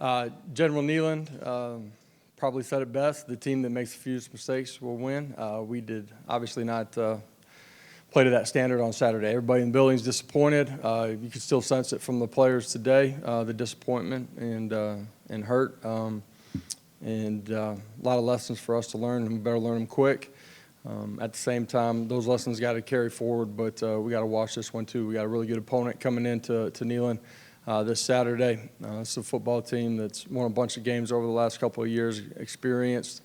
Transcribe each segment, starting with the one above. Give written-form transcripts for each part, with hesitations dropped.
General Nealon probably said it best. The team that makes the fewest mistakes will win. We did obviously not play to that standard on Saturday. Everybody in the building is disappointed. You can still sense it from the players today, the disappointment and hurt. And a lot of lessons for us to learn, and we better learn them quick. At the same time, those lessons got to carry forward, but we got to watch this one too. We got a really good opponent coming into Neyland this Saturday. It's a football team that's won a bunch of games over the last couple of years, experienced,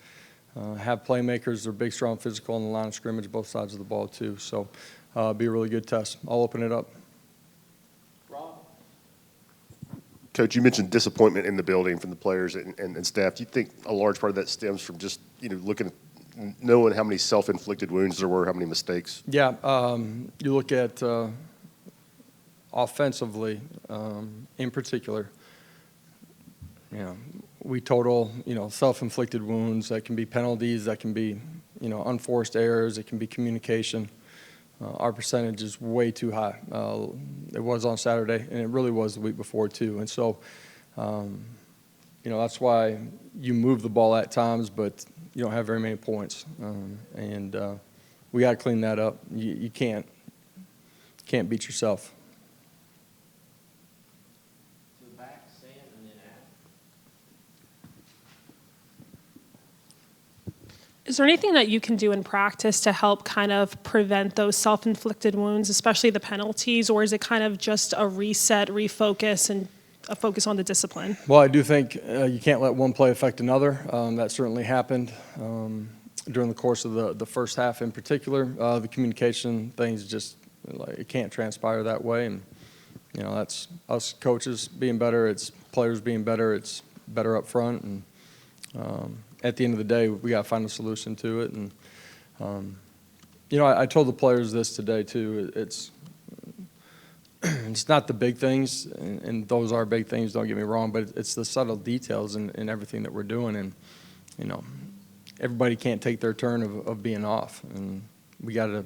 have playmakers. They're big, strong, physical on the line of scrimmage, both sides of the ball too. So be a really good test. I'll open it up. Coach, you mentioned disappointment in the building from the players and staff. Do you think a large part of that stems from just knowing how many self-inflicted wounds there were, how many mistakes? Yeah, you look at offensively in particular. We total self-inflicted wounds. That can be penalties. That can be unforced errors. It can be communication. Our percentage is way too high. It was on Saturday, and it really was the week before too. And so, that's why you move the ball at times, but you don't have very many points. And we got to clean that up. You can't beat yourself. To the back, Sam, and then Adam. Is there anything that you can do in practice to help kind of prevent those self-inflicted wounds, especially the penalties, or is it kind of just a reset, refocus, and a focus on the discipline? Well, I do think you can't let one play affect another. That certainly happened during the course of the first half in particular. The communication things just, it can't transpire that way. And, that's us coaches being better. It's players being better. It's better up front. And at the end of the day, we got to find a solution to it. And, I told the players this today too. It's not the big things, and those are big things, don't get me wrong, but it's the subtle details in everything that we're doing. And, everybody can't take their turn of being off. And we got to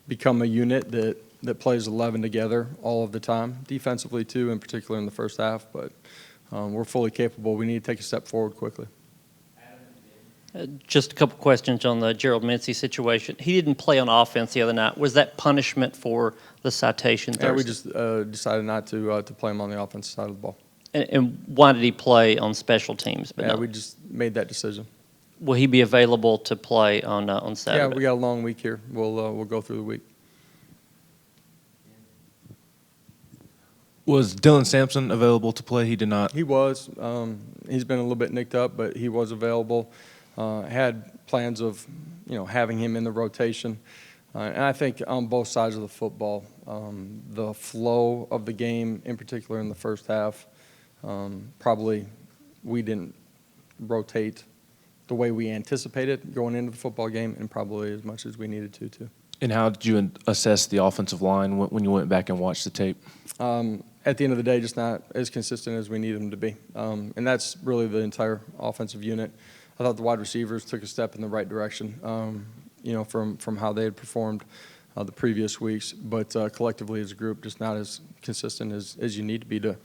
become a unit that plays 11 together all of the time, defensively too, in particular in the first half. But we're fully capable. We need to take a step forward quickly. Just a couple questions on the Gerald Mincy situation. He didn't play on offense the other night. Was that punishment for the citation Thursday? Yeah, we just decided not to play him on the offensive side of the ball. And why did he play on special teams? We just made that decision. Will he be available to play on Saturday? Yeah, we got a long week here. We'll go through the week. Was Dylan Sampson available to play? He did not. He was. He's been a little bit nicked up, but he was available. Had plans of, having him in the rotation. And I think on both sides of the football, the flow of the game, in particular in the first half, probably we didn't rotate the way we anticipated going into the football game, and probably as much as we needed to, too. And how did you assess the offensive line when you went back and watched the tape? At the end of the day, just not as consistent as we need them to be. And that's really the entire offensive unit. I thought the wide receivers took a step in the right direction, from how they had performed the previous weeks. But collectively as a group, just not as consistent as you need to be to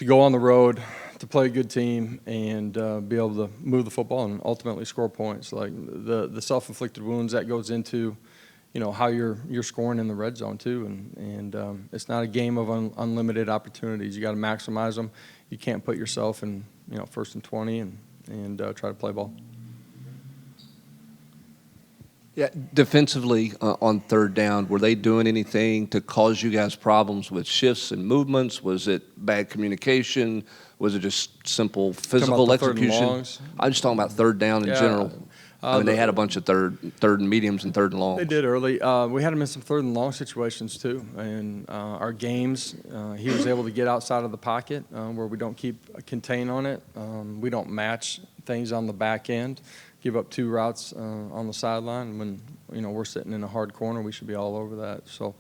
go on the road, to play a good team, and be able to move the football and ultimately score points. Like the self-inflicted wounds, that goes into how you're scoring in the red zone too. And it's not a game of unlimited opportunities. You got to maximize them. You can't put yourself in first and 20 and try to play ball. Yeah, defensively on third down, were they doing anything to cause you guys problems with shifts and movements? Was it bad communication? Was it just simple physical execution? I'm just talking about third down in general. They had a bunch of third and mediums and third and longs. They did early. We had him in some third and long situations too. And our games, he was able to get outside of the pocket where we don't keep a contain on it. We don't match things on the back end. Give up two routes on the sideline. When we're sitting in a hard corner, we should be all over that. So,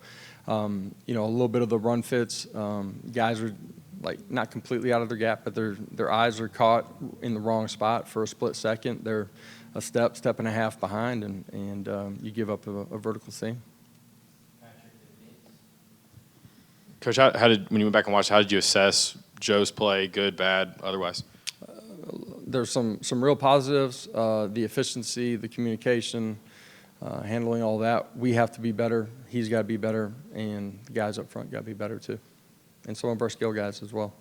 a little bit of the run fits. Guys are not completely out of their gap, but their eyes are caught in the wrong spot for a split second. They're a step and a half behind, and you give up a vertical seam. Coach, when you went back and watched, how did you assess Joe's play, good, bad, otherwise? There's some real positives, the efficiency, the communication, handling all that. We have to be better. He's got to be better, and the guys up front got to be better too, and some of our skill guys as well.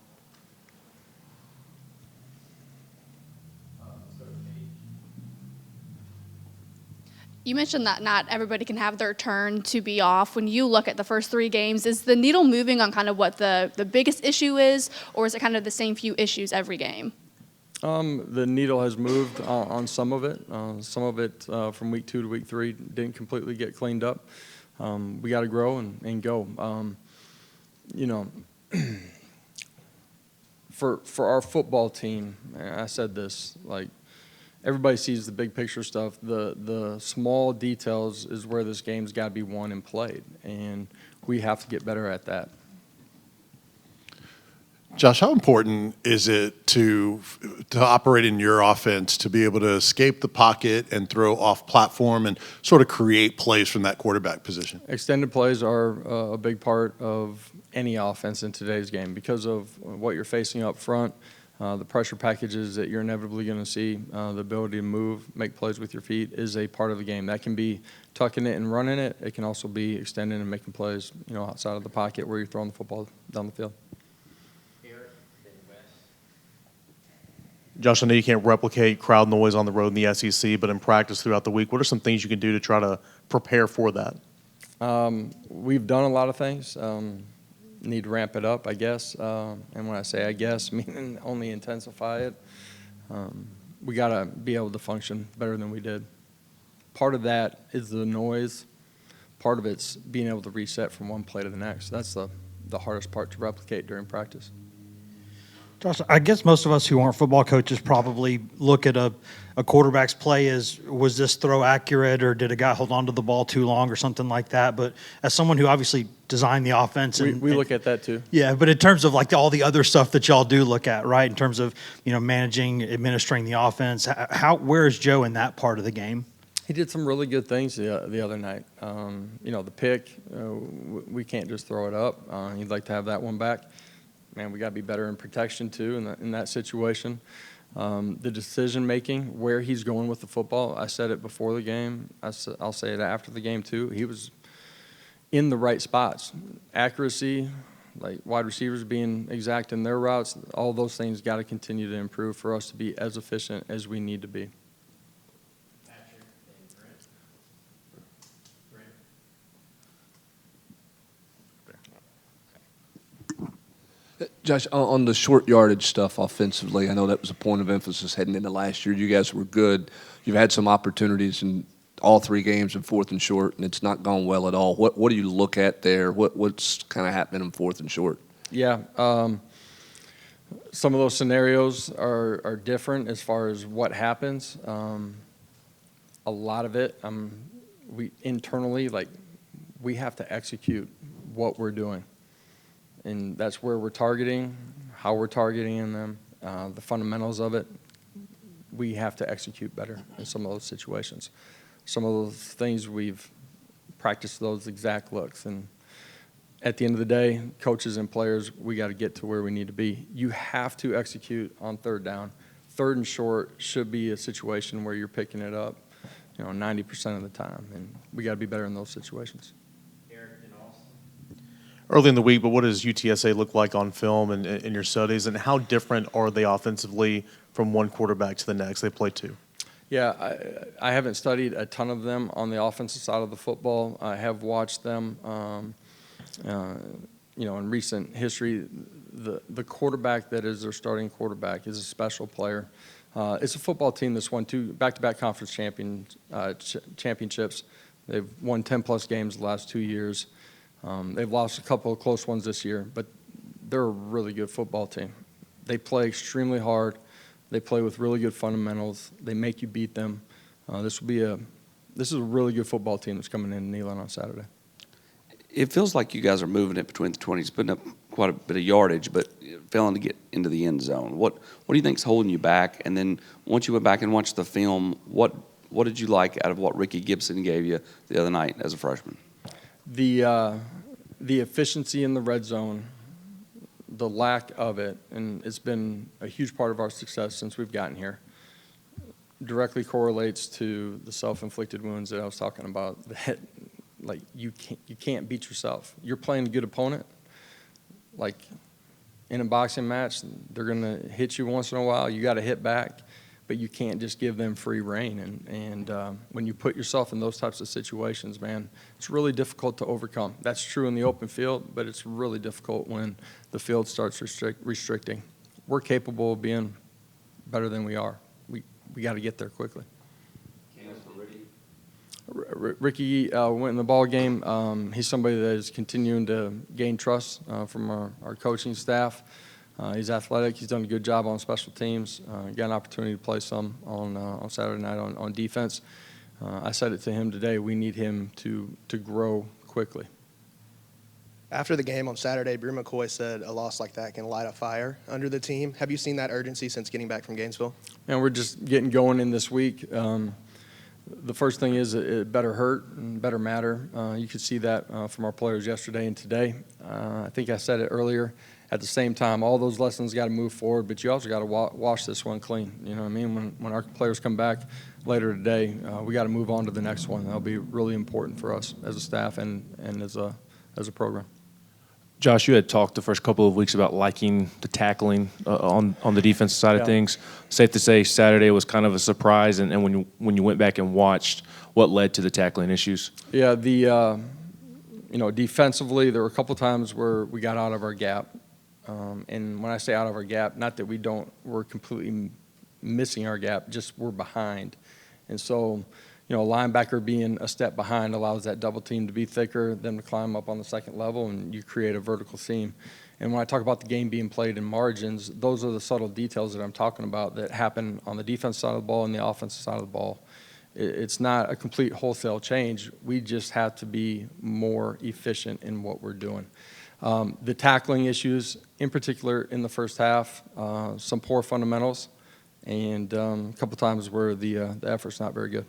You mentioned that not everybody can have their turn to be off. When you look at the first 3 games, is the needle moving on kind of what the biggest issue is, or is it kind of the same few issues every game? The needle has moved on some of it. Some of it from week 2 to week 3 didn't completely get cleaned up. We got to grow and go. You know, for our football team, and I said this, like, everybody sees the big picture stuff. The small details is where this game's got to be won and played, and we have to get better at that. Josh, how important is it to operate in your offense to be able to escape the pocket and throw off platform and sort of create plays from that quarterback position? Extended plays are a big part of any offense in today's game because of what you're facing up front, the pressure packages that you're inevitably going to see, the ability to move, make plays with your feet is a part of the game. That can be tucking it and running it. It can also be extending and making plays, you know, outside of the pocket where you're throwing the football down the field. Josh, I know you can't replicate crowd noise on the road in the SEC, but in practice throughout the week, what are some things you can do to try to prepare for that? We've done a lot of things. Need to ramp it up, I guess. And when I say I guess, meaning only intensify it. We got to be able to function better than we did. Part of that is the noise. Part of it's being able to reset from one play to the next. That's the hardest part to replicate during practice. Josh, I guess most of us who aren't football coaches probably look at a quarterback's play as, was this throw accurate, or did a guy hold on to the ball too long or something like that? But as someone who obviously designed the offense. We look at that too. Yeah, but in terms of like all the other stuff that y'all do look at, right, in terms of, you know, managing, administering the offense, where is Joe in that part of the game? He did some really good things the other night. You know, the pick, we can't just throw it up. He'd like to have that one back. Man, we got to be better in protection too in that situation. The decision making, where he's going with the football. I said it before the game. I'll say it after the game too. He was in the right spots. Accuracy, like wide receivers being exact in their routes. All those things got to continue to improve for us to be as efficient as we need to be. Josh, on the short yardage stuff offensively, I know that was a point of emphasis heading into last year. You guys were good. You've had some opportunities in all 3 games in 4th and short, and it's not gone well at all. What do you look at there? What's kind of happening in 4th and short? Yeah, some of those scenarios are different as far as what happens. A lot of it, we internally, like, we have to execute what we're doing. And that's where we're targeting, how we're targeting them, the fundamentals of it. We have to execute better in some of those situations. Some of those things we've practiced those exact looks. And at the end of the day, coaches and players, we got to get to where we need to be. You have to execute on 3rd down. 3rd and short should be a situation where you're picking it up, 90% of the time. And we got to be better in those situations. Early in the week, but what does UTSA look like on film and in your studies, and how different are they offensively from one quarterback to the next? They play 2. Yeah, I haven't studied a ton of them on the offensive side of the football. I have watched them, in recent history. The quarterback that is their starting quarterback is a special player. It's a football team that's won 2 back-to-back conference championships. They've won 10-plus games the last 2 years. They've lost a couple of close ones this year, but they're a really good football team. They play extremely hard. They play with really good fundamentals. They make you beat them. This is a really good football team that's coming in Neyland on Saturday. It feels like you guys are moving it between the 20s, putting up quite a bit of yardage, but failing to get into the end zone. What do you think is holding you back? And then once you went back and watched the film, what did you like out of what Ricky Gibson gave you the other night as a freshman? The efficiency in the red zone, the lack of it, and it's been a huge part of our success since we've gotten here, directly correlates to the self-inflicted wounds that I was talking about. That, like, you can't beat yourself. You're playing a good opponent. Like in a boxing match, they're going to hit you once in a while. You got to hit back, but you can't just give them free rein. And when you put yourself in those types of situations, man, it's really difficult to overcome. That's true in the open field, but it's really difficult when the field starts restricting. We're capable of being better than we are. We got to get there quickly. Ricky went in the ball game. He's somebody that is continuing to gain trust from our coaching staff. He's athletic. He's done a good job on special teams. Got an opportunity to play some on Saturday night on defense. I said it to him today. We need him to grow quickly. After the game on Saturday, Brew McCoy said a loss like that can light a fire under the team. Have you seen that urgency since getting back from Gainesville? And we're just getting going in this week. The first thing is it better hurt and better matter. You could see that from our players yesterday and today. I think I said it earlier. At the same time, all those lessons got to move forward, but you also got to wash this one clean. You know what I mean? When our players come back later today, we got to move on to the next one. That'll be really important for us as a staff and as a program. Josh, you had talked the first couple of weeks about liking the tackling on the defensive side of things. Safe to say Saturday was kind of a surprise, and when you went back and watched, what led to the tackling issues? Yeah, defensively, there were a couple times where we got out of our gap. And when I say out of our gap, not that we're completely missing our gap, just we're behind. And so, a linebacker being a step behind allows that double team to be thicker, them to climb up on the second level, and you create a vertical seam. And when I talk about the game being played in margins, those are the subtle details that I'm talking about that happen on the defense side of the ball and the offensive side of the ball. It's not a complete wholesale change. We just have to be more efficient in what we're doing. The tackling issues, in particular in the first half, some poor fundamentals, and a couple times where the effort's not very good.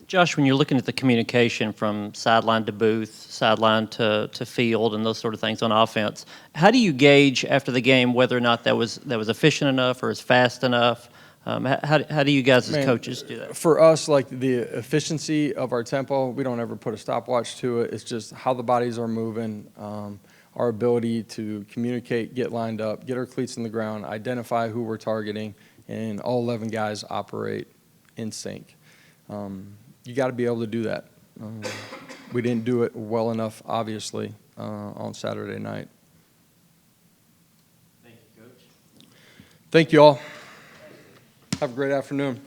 Josh, when you're looking at the communication from sideline to booth, sideline to field, and those sort of things on offense, how do you gauge after the game whether or not that was efficient enough or is fast enough? How do you guys as coaches do that? For us, like the efficiency of our tempo, we don't ever put a stopwatch to it. It's just how the bodies are moving, our ability to communicate, get lined up, get our cleats in the ground, identify who we're targeting, and all 11 guys operate in sync. You got to be able to do that. We didn't do it well enough, obviously, on Saturday night. Thank you, Coach. Thank you all. Have a great afternoon.